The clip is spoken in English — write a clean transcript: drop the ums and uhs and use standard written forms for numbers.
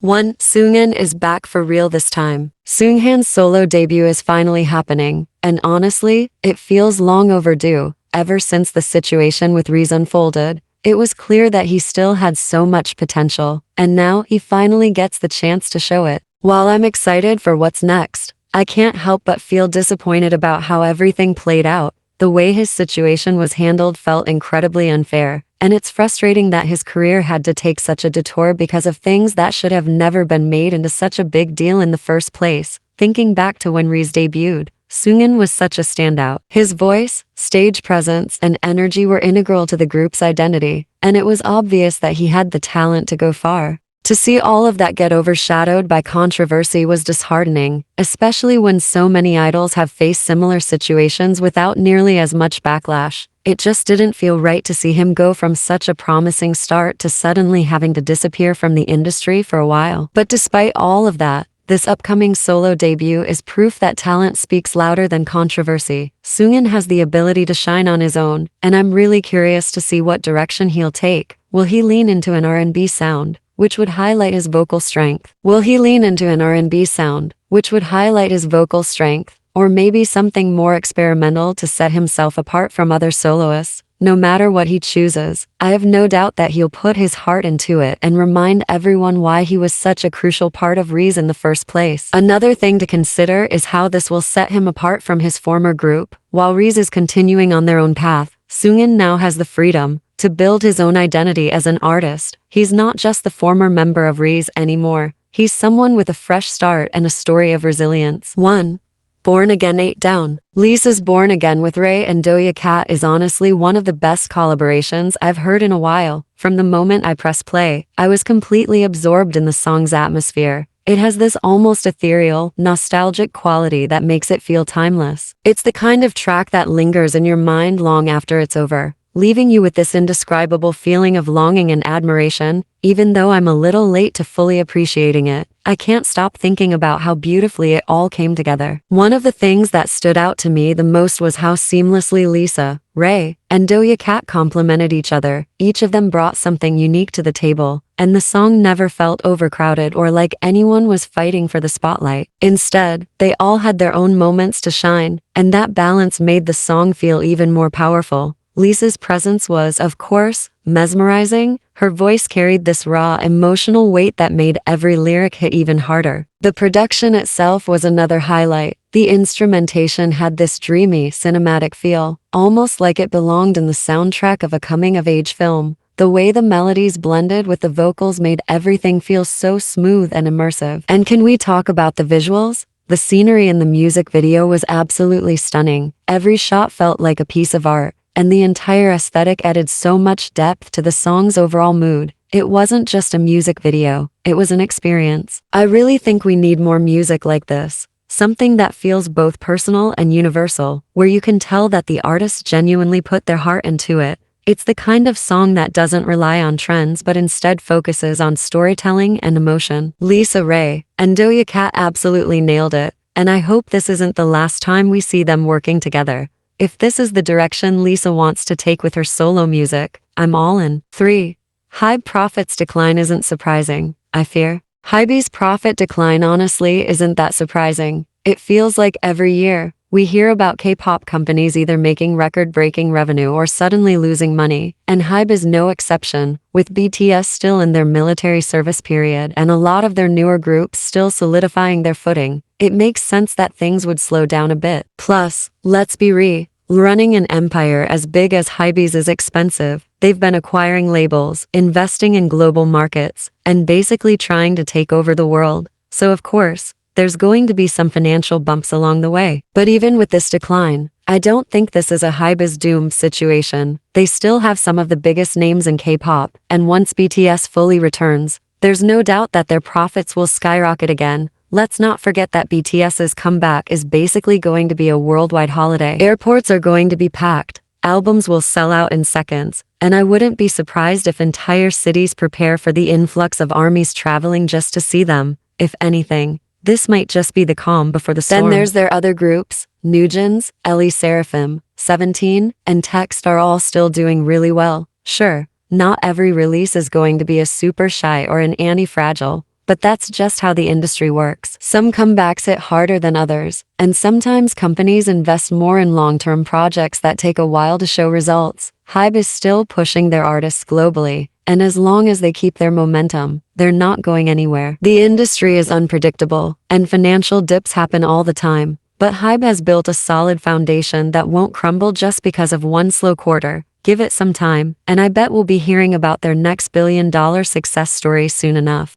1. Seunghan is back for real this time. Seunghan's solo debut is finally happening, and honestly, it feels long overdue. Ever since the situation with Riz unfolded, it was clear that he still had so much potential, and now he finally gets the chance to show it. While I'm excited for what's next, I can't help but feel disappointed about how everything played out. The way his situation was handled felt incredibly unfair, and it's frustrating that his career had to take such a detour because of things that should have never been made into such a big deal in the first place. Thinking back to when Riz debuted, Seunghan was such a standout. His voice, stage presence, and energy were integral to the group's identity, and it was obvious that he had the talent to go far. To see all of that get overshadowed by controversy was disheartening, especially when so many idols have faced similar situations without nearly as much backlash. It just didn't feel right to see him go from such a promising start to suddenly having to disappear from the industry for a while. But despite all of that, this upcoming solo debut is proof that talent speaks louder than controversy. Seunghan has the ability to shine on his own, and I'm really curious to see what direction he'll take. Will he lean into an R&B sound, which would highlight his vocal strength? Will he lean into an R&B sound, which would highlight his vocal strength? Or maybe something more experimental to set himself apart from other soloists? No matter what he chooses, I have no doubt that he'll put his heart into it and remind everyone why he was such a crucial part of Riz in the first place. Another thing to consider is how this will set him apart from his former group. While Riz is continuing on their own path, Seunghan now has the freedom to build his own identity as an artist. He's not just the former member of Riz anymore. He's someone with a fresh start and a story of resilience. 1. Born Again 8 Down. Lisa's Born Again with Ray and Doja Cat is honestly one of the best collaborations I've heard in a while. From the moment I pressed play, I was completely absorbed in the song's atmosphere. It has this almost ethereal, nostalgic quality that makes it feel timeless. It's the kind of track that lingers in your mind long after it's over, leaving you with this indescribable feeling of longing and admiration. Even though I'm a little late to fully appreciating it, I can't stop thinking about how beautifully it all came together. One of the things that stood out to me the most was how seamlessly Lisa, Ray, and Doja Cat complemented each other. Each of them brought something unique to the table, and the song never felt overcrowded or like anyone was fighting for the spotlight. Instead, they all had their own moments to shine, and that balance made the song feel even more powerful. Lisa's presence was, of course, mesmerizing. Her voice carried this raw, emotional weight that made every lyric hit even harder. The production itself was another highlight. The instrumentation had this dreamy, cinematic feel, almost like it belonged in the soundtrack of a coming-of-age film. The way the melodies blended with the vocals made everything feel so smooth and immersive. And can we talk about the visuals? The scenery in the music video was absolutely stunning. Every shot felt like a piece of art, and the entire aesthetic added so much depth to the song's overall mood. It wasn't just a music video, it was an experience. I really think we need more music like this. Something that feels both personal and universal, where you can tell that the artist genuinely put their heart into it. It's the kind of song that doesn't rely on trends but instead focuses on storytelling and emotion. Lisa, Ray, and Doja Cat absolutely nailed it, and I hope this isn't the last time we see them working together. If this is the direction Lisa wants to take with her solo music, I'm all in. 3. Hybe profits decline isn't surprising, I fear. Hybe's profit decline honestly isn't that surprising. It feels like every year, we hear about K-pop companies either making record-breaking revenue or suddenly losing money, and Hybe is no exception, with BTS still in their military service period and a lot of their newer groups still solidifying their footing. It makes sense that things would slow down a bit. Plus, let's be real. Running an empire as big as Hybe's is expensive. They've been acquiring labels, investing in global markets, and basically trying to take over the world. So of course, there's going to be some financial bumps along the way. But even with this decline, I don't think this is a Hybe's doomed situation. They still have some of the biggest names in K-pop, and once BTS fully returns, there's no doubt that their profits will skyrocket again. Let's not forget that BTS's comeback is basically going to be a worldwide holiday. Airports are going to be packed, albums will sell out in seconds, and I wouldn't be surprised if entire cities prepare for the influx of armies traveling just to see them. If anything, this might just be the calm before the storm. Then there's their other groups. NewJeans, LE Seraphim, 17, and Text are all still doing really well. Sure, not every release is going to be a Super Shy or an Anti-Fragile, But that's just how the industry works. Some comebacks hit harder than others, and sometimes companies invest more in long-term projects that take a while to show results. I.V.E is still pushing their artists globally, and as long as they keep their momentum, they're not going anywhere. The industry is unpredictable, and financial dips happen all the time. But I.V.E has built a solid foundation that won't crumble just because of one slow quarter. Give it some time, and I bet we'll be hearing about their next billion-dollar success story soon enough.